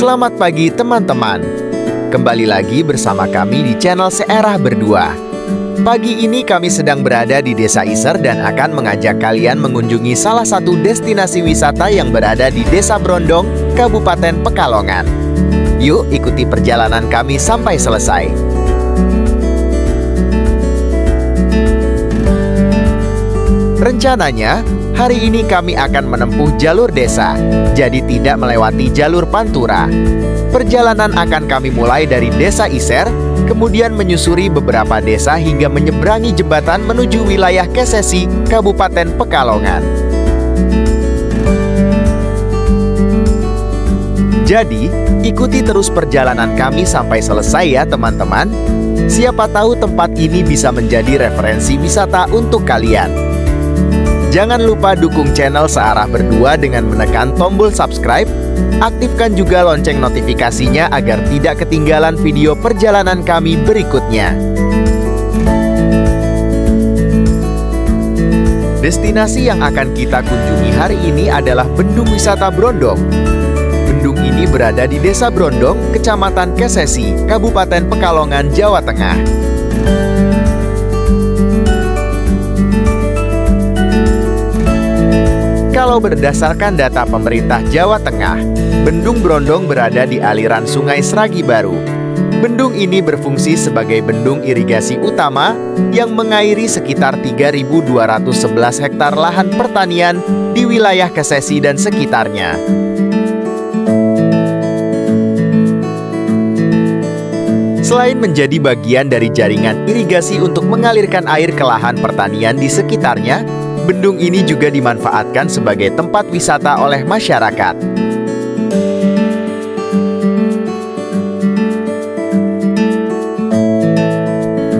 Selamat pagi teman-teman. Kembali lagi bersama kami di channel Searah Berdua. Pagi ini kami sedang berada di Desa Iser dan akan mengajak kalian mengunjungi salah satu destinasi wisata yang berada di Desa Brondong, Kabupaten Pekalongan. Yuk ikuti perjalanan kami sampai selesai. Rencananya, hari ini kami akan menempuh jalur desa, jadi tidak melewati jalur Pantura. Perjalanan akan kami mulai dari Desa Iser, kemudian menyusuri beberapa desa hingga menyeberangi jembatan menuju wilayah Kesesi, Kabupaten Pekalongan. Jadi, ikuti terus perjalanan kami sampai selesai ya teman-teman. Siapa tahu tempat ini bisa menjadi referensi wisata untuk kalian. Jangan lupa dukung channel Searah Berdua dengan menekan tombol subscribe. Aktifkan juga lonceng notifikasinya agar tidak ketinggalan video perjalanan kami berikutnya. Destinasi yang akan kita kunjungi hari ini adalah Bendung Wisata Brondong. Bendung ini berada di Desa Brondong, Kecamatan Kesesi, Kabupaten Pekalongan, Jawa Tengah. Kalau berdasarkan data pemerintah Jawa Tengah, Bendung Brondong berada di aliran Sungai Sragi Baru. Bendung ini berfungsi sebagai bendung irigasi utama yang mengairi sekitar 3.211 hektar lahan pertanian di wilayah Kesesi dan sekitarnya. Selain menjadi bagian dari jaringan irigasi untuk mengalirkan air ke lahan pertanian di sekitarnya, bendung ini juga dimanfaatkan sebagai tempat wisata oleh masyarakat.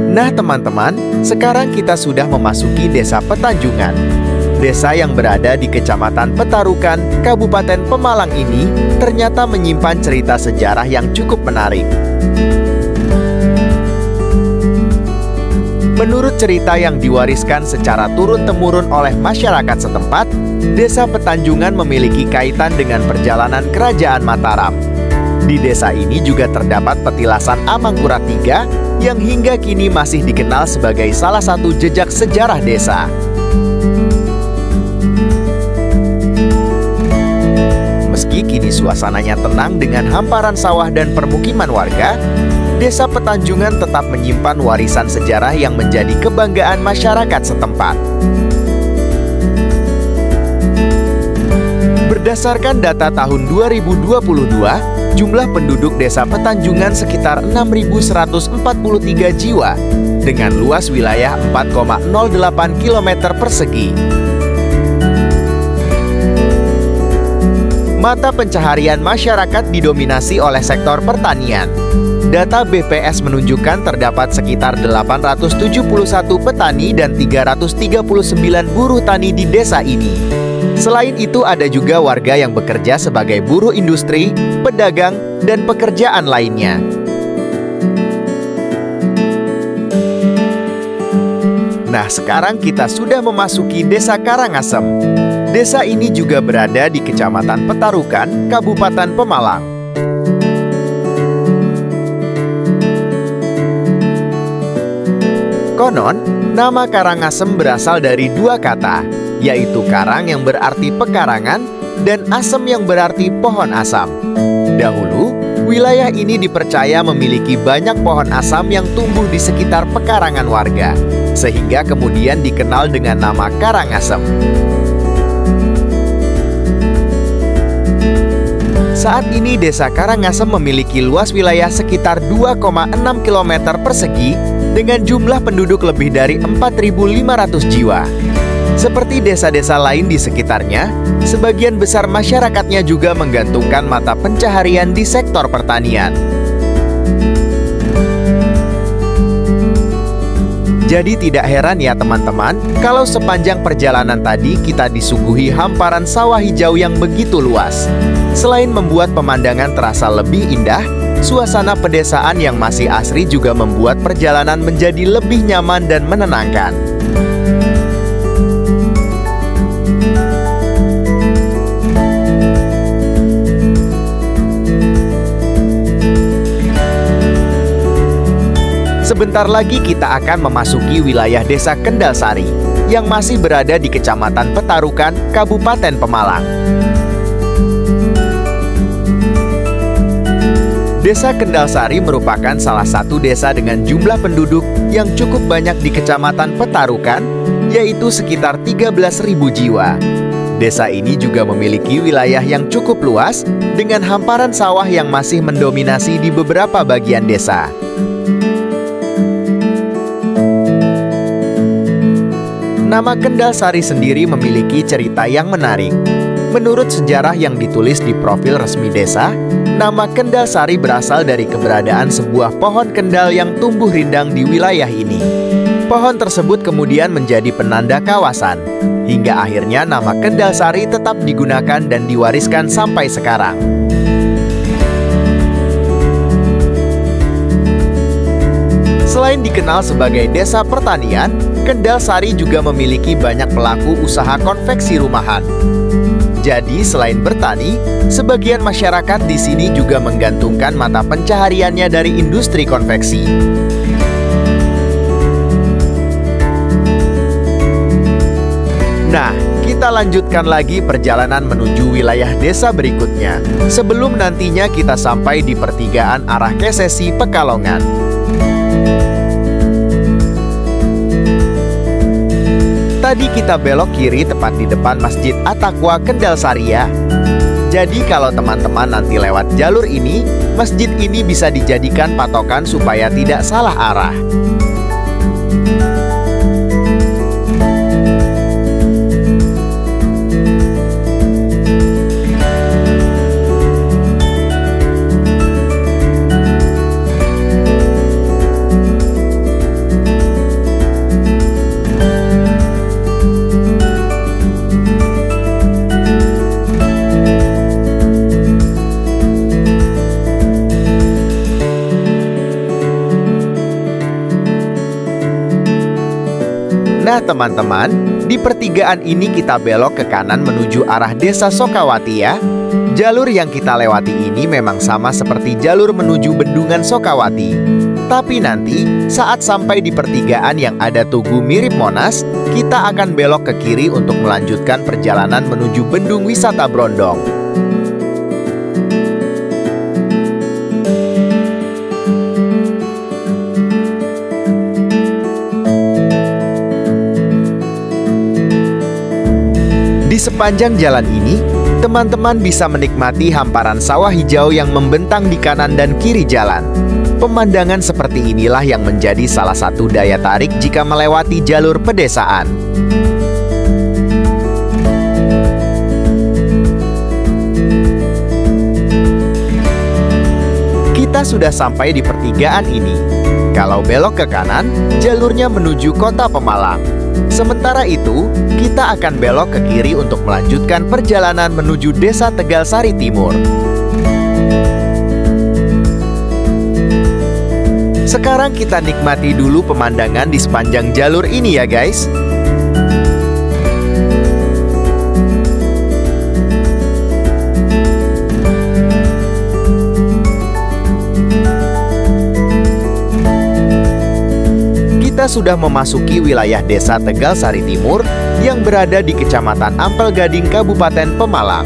Nah teman-teman, sekarang kita sudah memasuki Desa Petanjungan. Desa yang berada di Kecamatan Petarukan, Kabupaten Pemalang ini ternyata menyimpan cerita sejarah yang cukup menarik. Menurut cerita yang diwariskan secara turun-temurun oleh masyarakat setempat, Desa Petanjungan memiliki kaitan dengan perjalanan Kerajaan Mataram. Di desa ini juga terdapat petilasan Amangkurat III yang hingga kini masih dikenal sebagai salah satu jejak sejarah desa. Meski kini suasananya tenang dengan hamparan sawah dan permukiman warga, Desa Petanjungan tetap menyimpan warisan sejarah yang menjadi kebanggaan masyarakat setempat. Berdasarkan data tahun 2022, jumlah penduduk Desa Petanjungan sekitar 6.143 jiwa dengan luas wilayah 4,08 km persegi. Mata pencaharian masyarakat didominasi oleh sektor pertanian. Data BPS menunjukkan terdapat sekitar 871 petani dan 339 buruh tani di desa ini. Selain itu ada juga warga yang bekerja sebagai buruh industri, pedagang, dan pekerjaan lainnya. Nah, sekarang kita sudah memasuki Desa Karangasem. Desa ini juga berada di Kecamatan Petarukan, Kabupaten Pemalang. Konon, nama Karangasem berasal dari dua kata, yaitu karang yang berarti pekarangan dan asem yang berarti pohon asam. Dahulu, wilayah ini dipercaya memiliki banyak pohon asam yang tumbuh di sekitar pekarangan warga, sehingga kemudian dikenal dengan nama Karangasem. Saat ini Desa Karangasem memiliki luas wilayah sekitar 2,6 km persegi dengan jumlah penduduk lebih dari 4.500 jiwa. Seperti desa-desa lain di sekitarnya, sebagian besar masyarakatnya juga menggantungkan mata pencaharian di sektor pertanian. Jadi tidak heran ya teman-teman, kalau sepanjang perjalanan tadi kita disuguhi hamparan sawah hijau yang begitu luas. Selain membuat pemandangan terasa lebih indah, suasana pedesaan yang masih asri juga membuat perjalanan menjadi lebih nyaman dan menenangkan. Sebentar lagi kita akan memasuki wilayah Desa Kendal Sari yang masih berada di Kecamatan Petarukan, Kabupaten Pemalang. Desa Kendal Sari merupakan salah satu desa dengan jumlah penduduk yang cukup banyak di Kecamatan Petarukan, yaitu sekitar 13.000 jiwa. Desa ini juga memiliki wilayah yang cukup luas dengan hamparan sawah yang masih mendominasi di beberapa bagian desa. Nama Kendal Sari sendiri memiliki cerita yang menarik. Menurut sejarah yang ditulis di profil resmi desa, nama Kendal Sari berasal dari keberadaan sebuah pohon kendal yang tumbuh rindang di wilayah ini. Pohon tersebut kemudian menjadi penanda kawasan, hingga akhirnya nama Kendal Sari tetap digunakan dan diwariskan sampai sekarang. Selain dikenal sebagai desa pertanian, Kendal Sari juga memiliki banyak pelaku usaha konveksi rumahan. Jadi, selain bertani, sebagian masyarakat di sini juga menggantungkan mata pencahariannya dari industri konveksi. Nah, kita lanjutkan lagi perjalanan menuju wilayah desa berikutnya, sebelum nantinya kita sampai di pertigaan arah Kesesi, Pekalongan. Tadi kita belok kiri tepat di depan Masjid At-Taqwa Kendal Sari ya. Jadi kalau teman-teman nanti lewat jalur ini, masjid ini bisa dijadikan patokan supaya tidak salah arah. Nah teman-teman, di pertigaan ini kita belok ke kanan menuju arah Desa Sokawati ya. Jalur yang kita lewati ini memang sama seperti jalur menuju Bendungan Sokawati. Tapi nanti, saat sampai di pertigaan yang ada tugu mirip Monas, kita akan belok ke kiri untuk melanjutkan perjalanan menuju Bendung Wisata Brondong. Di sepanjang jalan ini, teman-teman bisa menikmati hamparan sawah hijau yang membentang di kanan dan kiri jalan. Pemandangan seperti inilah yang menjadi salah satu daya tarik jika melewati jalur pedesaan. Kita sudah sampai di pertigaan ini. Kalau belok ke kanan, jalurnya menuju Kota Pemalang. Sementara itu, kita akan belok ke kiri untuk melanjutkan perjalanan menuju Desa Tegal Sari Timur. Sekarang kita nikmati dulu pemandangan di sepanjang jalur ini ya guys. Kita sudah memasuki wilayah Desa Tegal Sari Timur yang berada di Kecamatan Ampel Gading, Kabupaten Pemalang.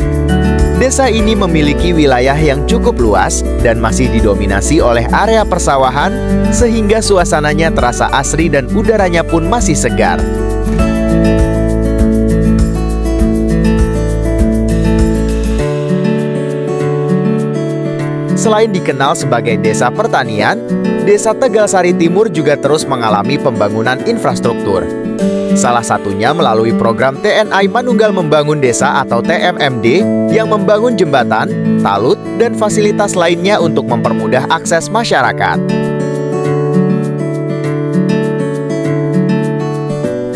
Desa ini memiliki wilayah yang cukup luas dan masih didominasi oleh area persawahan, sehingga suasananya terasa asri dan udaranya pun masih segar. Selain dikenal sebagai desa pertanian, Desa Tegal Sari Timur juga terus mengalami pembangunan infrastruktur. Salah satunya melalui program TNI Manunggal Membangun Desa atau TMMD yang membangun jembatan, talut, dan fasilitas lainnya untuk mempermudah akses masyarakat.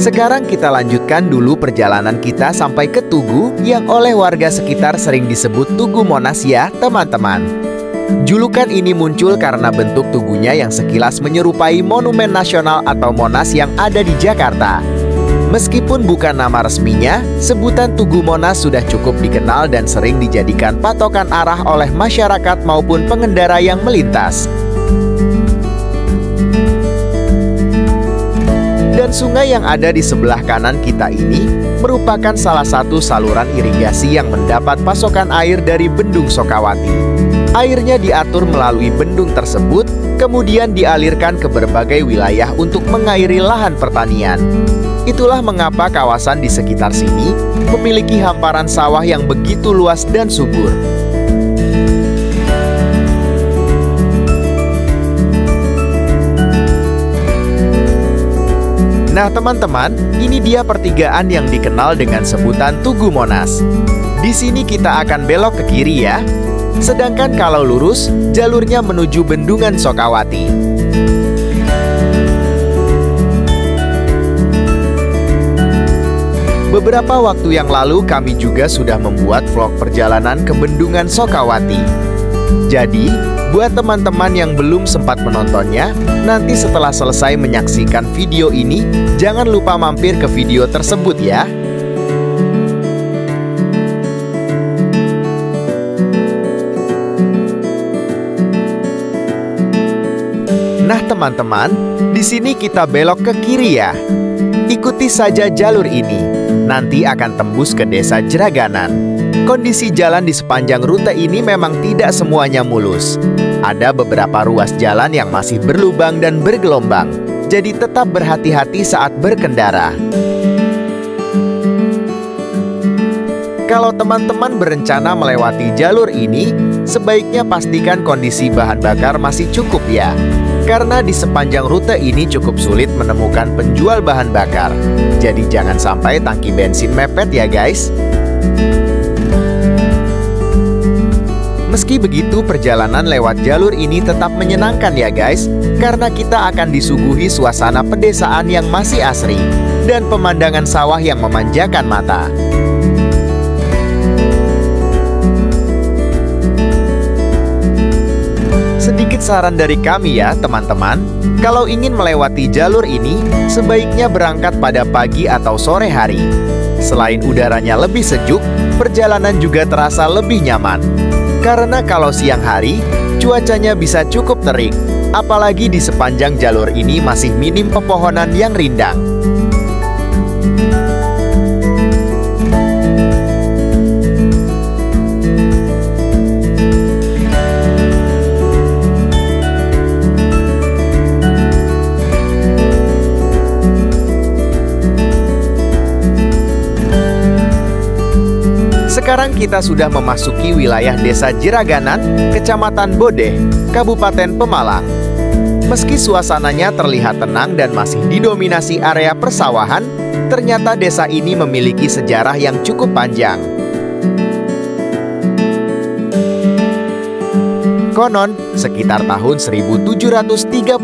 Sekarang kita lanjutkan dulu perjalanan kita sampai ke Tugu yang oleh warga sekitar sering disebut Tugu Monas ya teman-teman. Julukan ini muncul karena bentuk tugunya yang sekilas menyerupai Monumen Nasional atau Monas yang ada di Jakarta. Meskipun bukan nama resminya, sebutan Tugu Monas sudah cukup dikenal dan sering dijadikan patokan arah oleh masyarakat maupun pengendara yang melintas. Dan sungai yang ada di sebelah kanan kita ini merupakan salah satu saluran irigasi yang mendapat pasokan air dari Bendung Sokawati. Airnya diatur melalui bendung tersebut, kemudian dialirkan ke berbagai wilayah untuk mengairi lahan pertanian. Itulah mengapa kawasan di sekitar sini memiliki hamparan sawah yang begitu luas dan subur. Nah teman-teman, ini dia pertigaan yang dikenal dengan sebutan Tugu Monas. Di sini kita akan belok ke kiri ya. Sedangkan kalau lurus, jalurnya menuju Bendungan Sokawati. Beberapa waktu yang lalu kami juga sudah membuat vlog perjalanan ke Bendungan Sokawati. Jadi, buat teman-teman yang belum sempat menontonnya, nanti setelah selesai menyaksikan video ini, jangan lupa mampir ke video tersebut ya. Nah teman-teman, di sini kita belok ke kiri ya. Ikuti saja jalur ini, nanti akan tembus ke Desa Jeraganan. Kondisi jalan di sepanjang rute ini memang tidak semuanya mulus. Ada beberapa ruas jalan yang masih berlubang dan bergelombang, jadi tetap berhati-hati saat berkendara. Kalau teman-teman berencana melewati jalur ini, sebaiknya pastikan kondisi bahan bakar masih cukup ya. Karena di sepanjang rute ini cukup sulit menemukan penjual bahan bakar. Jadi jangan sampai tangki bensin mepet ya guys. Meski begitu, perjalanan lewat jalur ini tetap menyenangkan ya guys, karena kita akan disuguhi suasana pedesaan yang masih asri dan pemandangan sawah yang memanjakan mata. Sedikit saran dari kami ya teman-teman, kalau ingin melewati jalur ini, sebaiknya berangkat pada pagi atau sore hari. Selain udaranya lebih sejuk, perjalanan juga terasa lebih nyaman. Karena kalau siang hari, cuacanya bisa cukup terik, apalagi di sepanjang jalur ini masih minim pepohonan yang rindang. Sekarang kita sudah memasuki wilayah Desa Jeraganan, Kecamatan Bodeh, Kabupaten Pemalang. Meski suasananya terlihat tenang dan masih didominasi area persawahan, ternyata desa ini memiliki sejarah yang cukup panjang. Konon, sekitar tahun 1731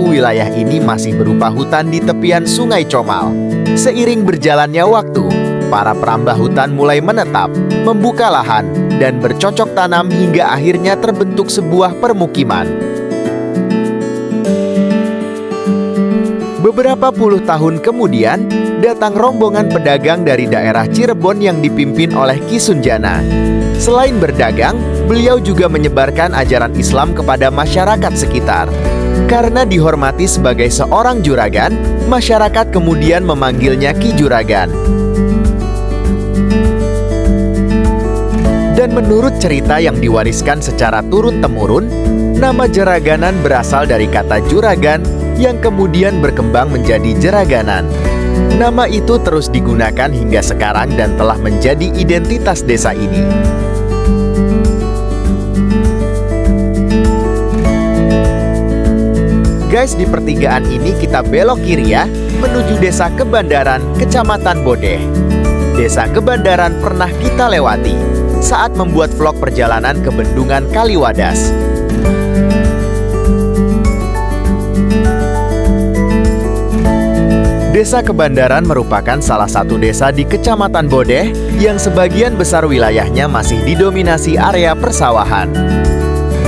wilayah ini masih berupa hutan di tepian Sungai Comal. Seiring berjalannya waktu, para perambah hutan mulai menetap, membuka lahan, dan bercocok tanam hingga akhirnya terbentuk sebuah permukiman. Beberapa puluh tahun kemudian, datang rombongan pedagang dari daerah Cirebon yang dipimpin oleh Ki Sunjana. Selain berdagang, beliau juga menyebarkan ajaran Islam kepada masyarakat sekitar. Karena dihormati sebagai seorang juragan, masyarakat kemudian memanggilnya Ki Juragan. Dan menurut cerita yang diwariskan secara turun-temurun, nama Jeraganan berasal dari kata juragan yang kemudian berkembang menjadi Jeraganan. Nama itu terus digunakan hingga sekarang dan telah menjadi identitas desa ini. Guys, di pertigaan ini kita belok kiri ya, menuju Desa Kebandaran, Kecamatan Bodeh. Desa Kebandaran pernah kita lewati saat membuat vlog perjalanan ke Bendungan Kaliwadas. Desa Kebandaran merupakan salah satu desa di Kecamatan Bodeh yang sebagian besar wilayahnya masih didominasi area persawahan.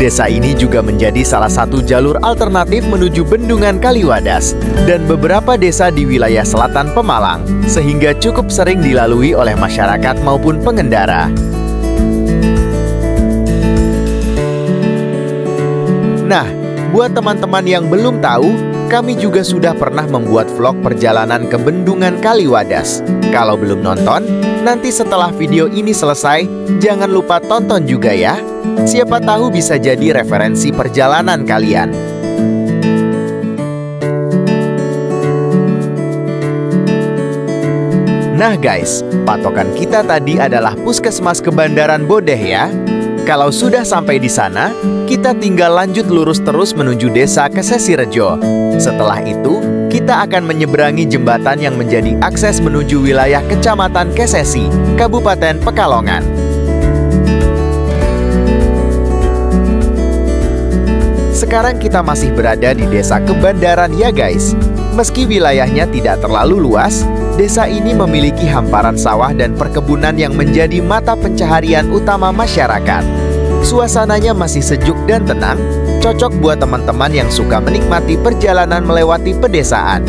Desa ini juga menjadi salah satu jalur alternatif menuju Bendungan Kaliwadas dan beberapa desa di wilayah selatan Pemalang, sehingga cukup sering dilalui oleh masyarakat maupun pengendara. Nah, buat teman-teman yang belum tahu, Kami juga sudah pernah membuat vlog perjalanan ke Bendungan Kaliwadas. Kalau belum nonton, nanti setelah video ini selesai, jangan lupa tonton juga ya. Siapa tahu bisa jadi referensi perjalanan kalian. Nah guys, patokan kita tadi adalah Puskesmas Kebandaran Bodeh ya. Kalau sudah sampai di sana, kita tinggal lanjut lurus terus menuju Desa Kesesirejo. Setelah itu, kita akan menyeberangi jembatan yang menjadi akses menuju wilayah Kecamatan Kesesi, Kabupaten Pekalongan. Sekarang kita masih berada di Desa Kebandaran ya guys. Meski wilayahnya tidak terlalu luas, desa ini memiliki hamparan sawah dan perkebunan yang menjadi mata pencaharian utama masyarakat. Suasananya masih sejuk dan tenang, cocok buat teman-teman yang suka menikmati perjalanan melewati pedesaan.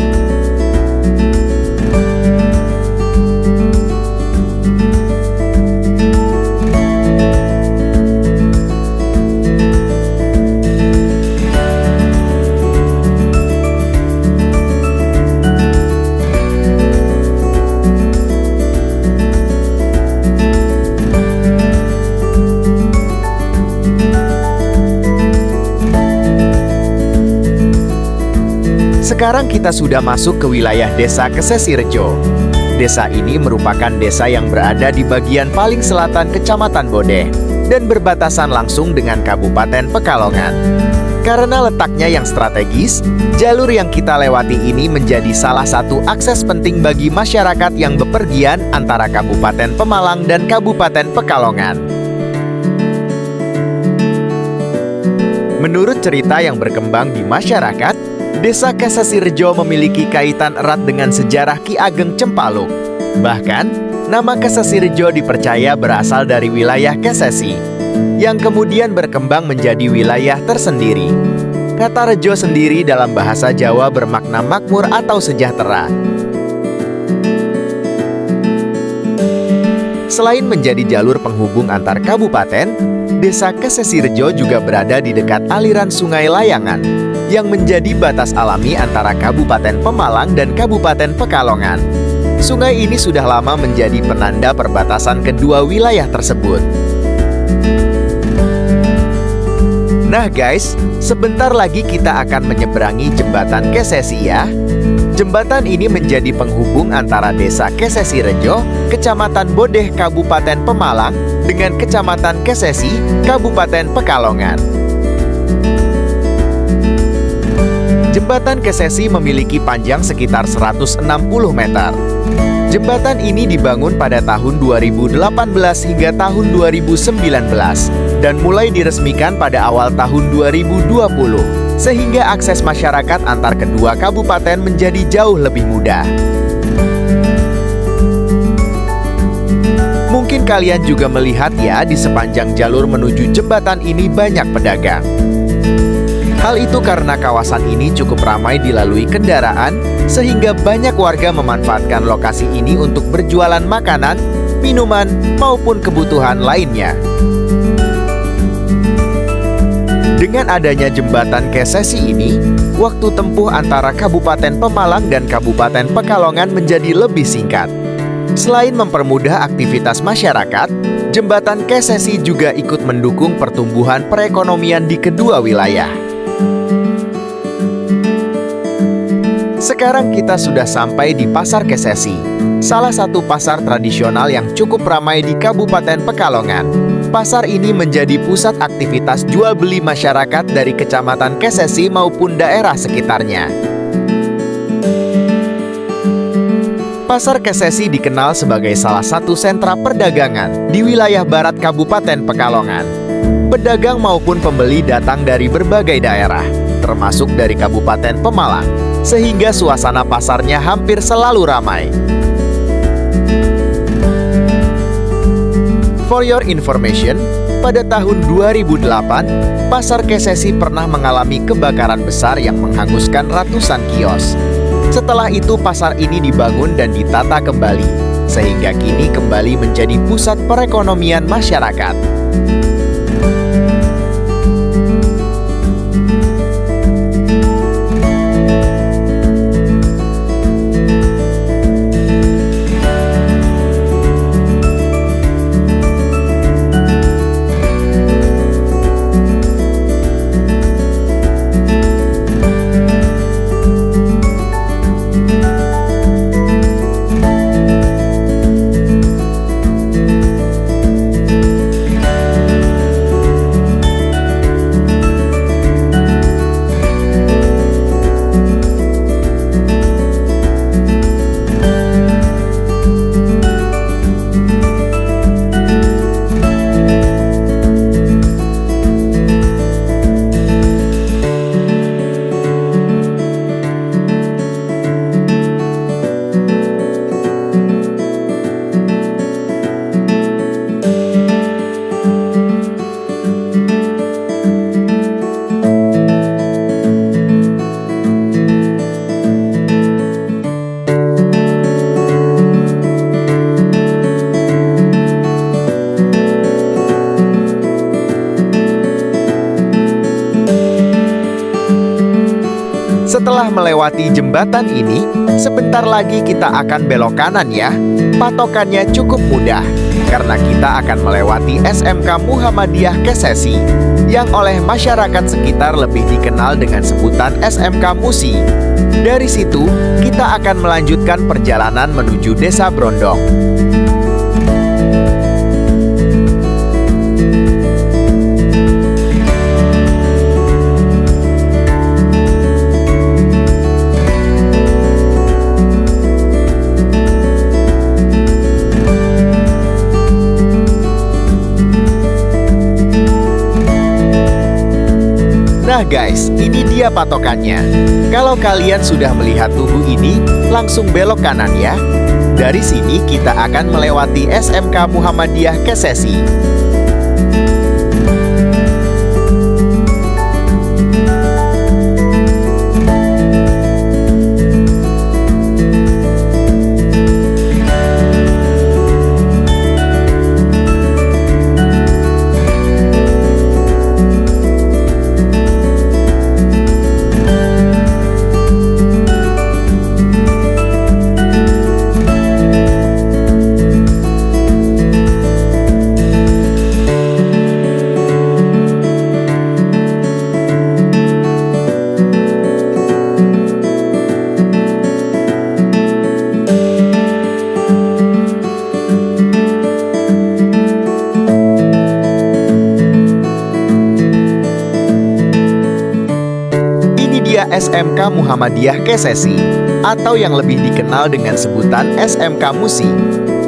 Sekarang kita sudah masuk ke wilayah Desa Kesesirejo. Desa ini merupakan desa yang berada di bagian paling selatan Kecamatan Bodeh dan berbatasan langsung dengan Kabupaten Pekalongan. Karena letaknya yang strategis, jalur yang kita lewati ini menjadi salah satu akses penting bagi masyarakat yang bepergian antara Kabupaten Pemalang dan Kabupaten Pekalongan. Menurut cerita yang berkembang di masyarakat, Desa Kesesirejo memiliki kaitan erat dengan sejarah Ki Ageng Cempaluk. Bahkan, nama Kesesirejo dipercaya berasal dari wilayah Kesesi, yang kemudian berkembang menjadi wilayah tersendiri. Kata rejo sendiri dalam bahasa Jawa bermakna makmur atau sejahtera. Selain menjadi jalur penghubung antar kabupaten, Desa Kesesirejo juga berada di dekat aliran Sungai Layangan, yang menjadi batas alami antara Kabupaten Pemalang dan Kabupaten Pekalongan. Sungai ini sudah lama menjadi penanda perbatasan kedua wilayah tersebut. Nah guys, sebentar lagi kita akan menyeberangi jembatan Kesesi ya. Jembatan ini menjadi penghubung antara Desa Kesesirejo, Kecamatan Bodeh, Kabupaten Pemalang, dengan Kecamatan Kesesi, Kabupaten Pekalongan. Jembatan Kesesi memiliki panjang sekitar 160 meter. Jembatan ini dibangun pada tahun 2018 hingga tahun 2019 dan mulai diresmikan pada awal tahun 2020, sehingga akses masyarakat antar kedua kabupaten menjadi jauh lebih mudah. Mungkin kalian juga melihat ya, di sepanjang jalur menuju jembatan ini banyak pedagang. Hal itu karena kawasan ini cukup ramai dilalui kendaraan, sehingga banyak warga memanfaatkan lokasi ini untuk berjualan makanan, minuman, maupun kebutuhan lainnya. Dengan adanya jembatan Kesesi ini, waktu tempuh antara Kabupaten Pemalang dan Kabupaten Pekalongan menjadi lebih singkat. Selain mempermudah aktivitas masyarakat, jembatan Kesesi juga ikut mendukung pertumbuhan perekonomian di kedua wilayah. Sekarang kita sudah sampai di Pasar Kesesi, salah satu pasar tradisional yang cukup ramai di Kabupaten Pekalongan. Pasar ini menjadi pusat aktivitas jual beli masyarakat dari Kecamatan Kesesi maupun daerah sekitarnya. Pasar Kesesi dikenal sebagai salah satu sentra perdagangan di wilayah barat Kabupaten Pekalongan. Pedagang maupun pembeli datang dari berbagai daerah, termasuk dari Kabupaten Pemalang, sehingga suasana pasarnya hampir selalu ramai. For your information, pada tahun 2008, Pasar Kesesi pernah mengalami kebakaran besar yang menghanguskan ratusan kios. Setelah itu pasar ini dibangun dan ditata kembali, sehingga kini kembali menjadi pusat perekonomian masyarakat. Setelah melewati jembatan ini, sebentar lagi kita akan belok kanan ya. Patokannya cukup mudah, karena kita akan melewati SMK Muhammadiyah Kesesi, yang oleh masyarakat sekitar lebih dikenal dengan sebutan SMK Musi. Dari situ, kita akan melanjutkan perjalanan menuju Desa Brondong. Nah guys, ini dia patokannya. Kalau kalian sudah melihat tugu ini, langsung belok kanan ya. Dari sini kita akan melewati SMK Muhammadiyah Kesesi. SMK Muhammadiyah Kesesi, atau yang lebih dikenal dengan sebutan SMK Musi.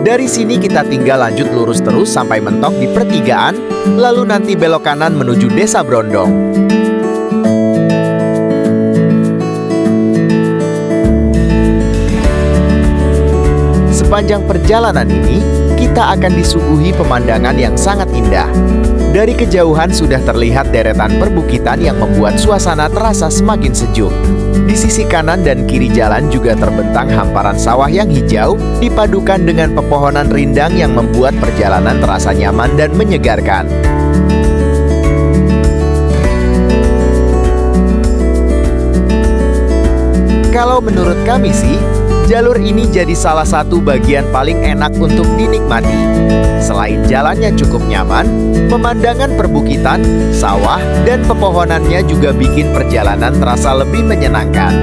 Dari sini kita tinggal lanjut lurus terus sampai mentok di pertigaan, lalu nanti belok kanan menuju Desa Brondong. Sepanjang perjalanan ini, kita akan disuguhi pemandangan yang sangat indah. Dari kejauhan sudah terlihat deretan perbukitan yang membuat suasana terasa semakin sejuk. Di sisi kanan dan kiri jalan juga terbentang hamparan sawah yang hijau, dipadukan dengan pepohonan rindang yang membuat perjalanan terasa nyaman dan menyegarkan. Kalau menurut kami sih, jalur ini jadi salah satu bagian paling enak untuk dinikmati. Selain jalannya cukup nyaman, pemandangan perbukitan, sawah, dan pepohonannya juga bikin perjalanan terasa lebih menyenangkan.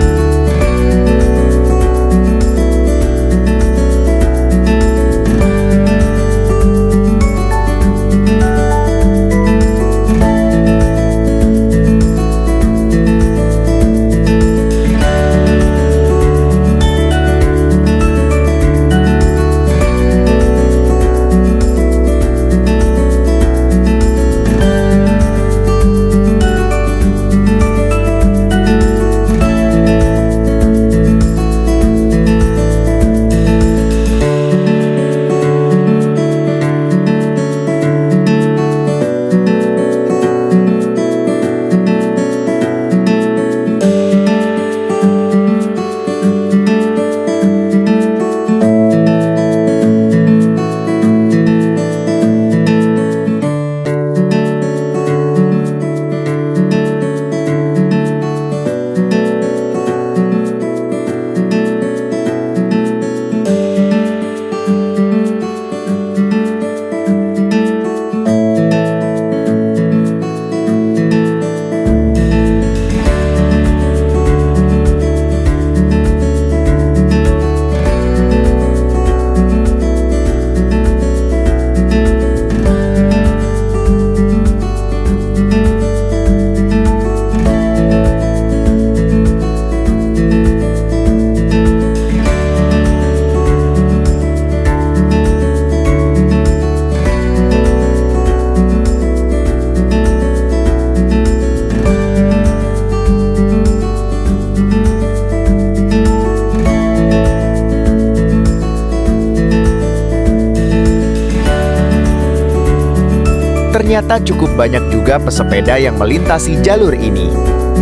Ternyata cukup banyak juga pesepeda yang melintasi jalur ini.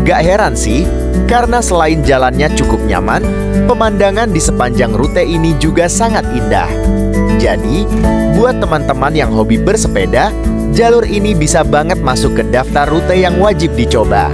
Gak heran sih, karena selain jalannya cukup nyaman, pemandangan di sepanjang rute ini juga sangat indah. Jadi, buat teman-teman yang hobi bersepeda, jalur ini bisa banget masuk ke daftar rute yang wajib dicoba.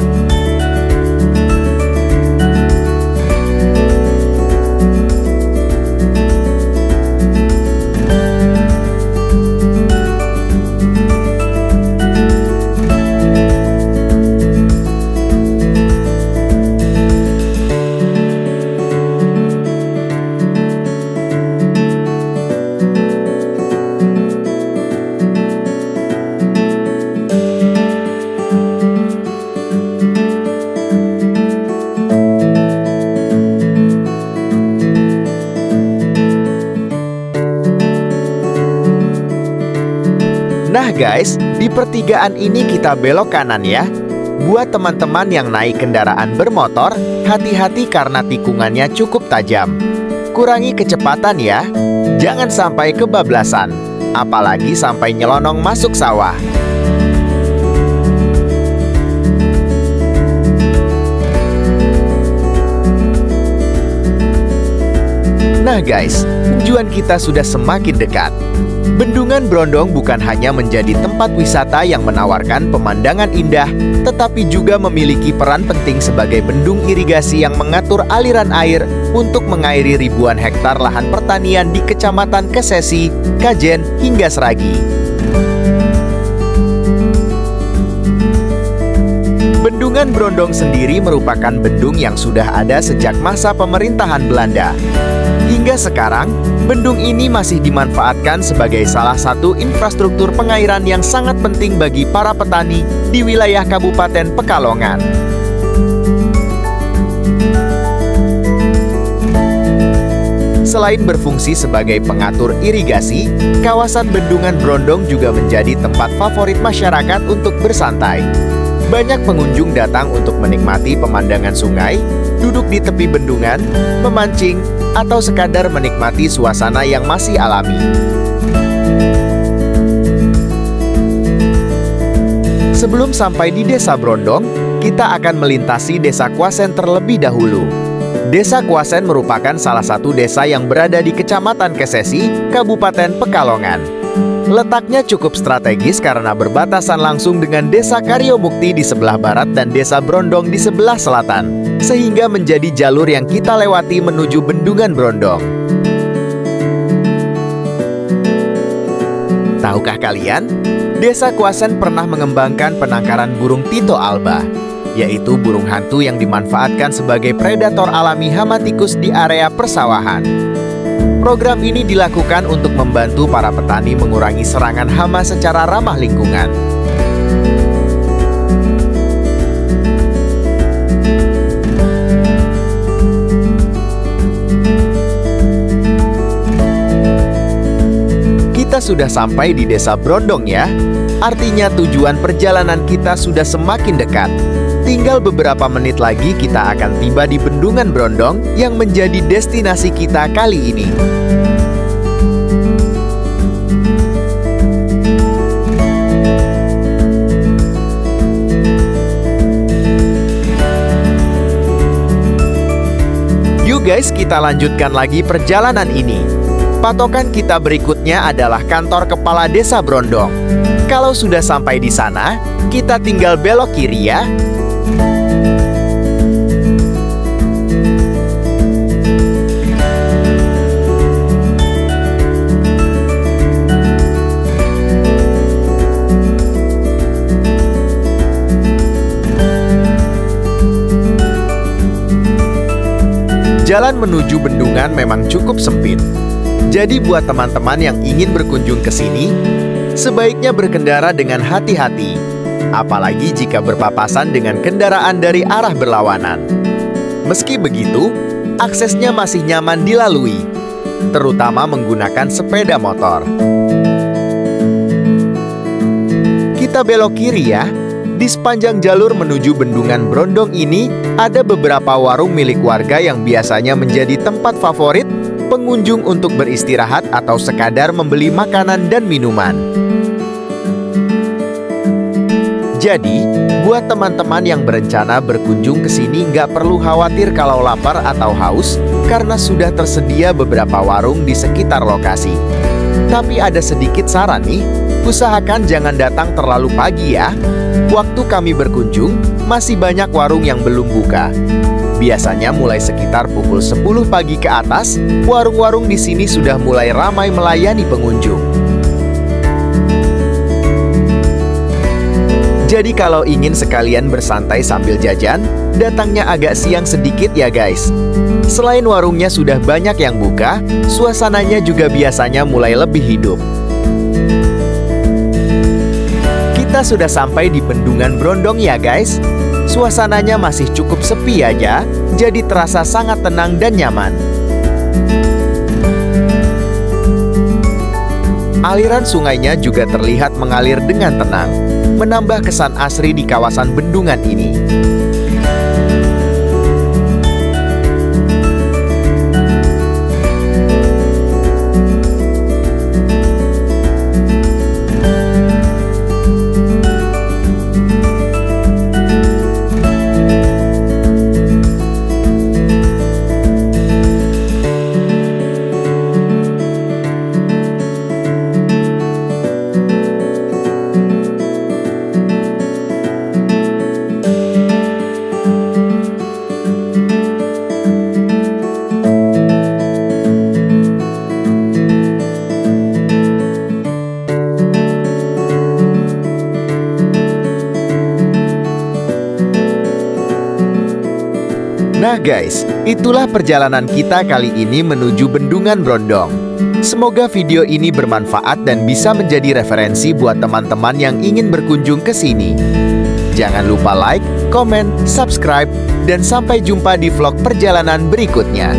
Nah guys, di pertigaan ini kita belok kanan ya. Buat teman-teman yang naik kendaraan bermotor, hati-hati karena tikungannya cukup tajam. Kurangi kecepatan ya, jangan sampai kebablasan, apalagi sampai nyelonong masuk sawah. Nah guys, tujuan kita sudah semakin dekat. Bendungan Brondong bukan hanya menjadi tempat wisata yang menawarkan pemandangan indah, tetapi juga memiliki peran penting sebagai bendung irigasi yang mengatur aliran air untuk mengairi ribuan hektar lahan pertanian di Kecamatan Kesesi, Kajen, hingga Sragi. Bendungan Brondong sendiri merupakan bendung yang sudah ada sejak masa pemerintahan Belanda. Hingga sekarang, bendung ini masih dimanfaatkan sebagai salah satu infrastruktur pengairan yang sangat penting bagi para petani di wilayah Kabupaten Pekalongan. Selain berfungsi sebagai pengatur irigasi, kawasan Bendungan Brondong juga menjadi tempat favorit masyarakat untuk bersantai. Banyak pengunjung datang untuk menikmati pemandangan sungai, duduk di tepi bendungan, memancing, atau sekadar menikmati suasana yang masih alami. Sebelum sampai di Desa Brondong, kita akan melintasi Desa Kuasen terlebih dahulu. Desa Kuasen merupakan salah satu desa yang berada di Kecamatan Kesesi, Kabupaten Pekalongan. Letaknya cukup strategis karena berbatasan langsung dengan Desa Karyomukti di sebelah barat dan Desa Brondong di sebelah selatan, sehingga menjadi jalur yang kita lewati menuju Bendungan Brondong. Tahukah kalian, Desa Kuasen pernah mengembangkan penangkaran burung Tito alba, yaitu burung hantu yang dimanfaatkan sebagai predator alami hama tikus di area persawahan. Program ini dilakukan untuk membantu para petani mengurangi serangan hama secara ramah lingkungan. Kita sudah sampai di Desa Brondong ya. Artinya tujuan perjalanan kita sudah semakin dekat. Tinggal beberapa menit lagi kita akan tiba di Bendungan Brondong yang menjadi destinasi kita kali ini. Yuk guys, kita lanjutkan lagi perjalanan ini. Patokan kita berikutnya adalah kantor kepala Desa Brondong. Kalau sudah sampai di sana, kita tinggal belok kiri ya. Jalan menuju bendungan memang cukup sempit. Jadi buat teman-teman yang ingin berkunjung ke sini, sebaiknya berkendara dengan hati-hati, apalagi jika berpapasan dengan kendaraan dari arah berlawanan. Meski begitu, aksesnya masih nyaman dilalui, terutama menggunakan sepeda motor. Kita belok kiri ya. Di sepanjang jalur menuju Bendungan Brondong ini, ada beberapa warung milik warga yang biasanya menjadi tempat favorit pengunjung untuk beristirahat atau sekadar membeli makanan dan minuman. Jadi, buat teman-teman yang berencana berkunjung ke sini nggak perlu khawatir kalau lapar atau haus, karena sudah tersedia beberapa warung di sekitar lokasi. Tapi ada sedikit saran nih, usahakan jangan datang terlalu pagi ya. Waktu kami berkunjung, masih banyak warung yang belum buka. Biasanya mulai sekitar pukul 10 pagi ke atas, warung-warung di sini sudah mulai ramai melayani pengunjung. Jadi kalau ingin sekalian bersantai sambil jajan, datangnya agak siang sedikit ya guys. Selain warungnya sudah banyak yang buka, suasananya juga biasanya mulai lebih hidup. Kita sudah sampai di Bendungan Brondong ya guys. Suasananya masih cukup sepi aja, jadi terasa sangat tenang dan nyaman. Aliran sungainya juga terlihat mengalir dengan tenang, menambah kesan asri di kawasan bendungan ini. Nah guys, itulah perjalanan kita kali ini menuju Bendungan Brondong. Semoga video ini bermanfaat dan bisa menjadi referensi buat teman-teman yang ingin berkunjung ke sini. Jangan lupa like, komen, subscribe, dan sampai jumpa di vlog perjalanan berikutnya.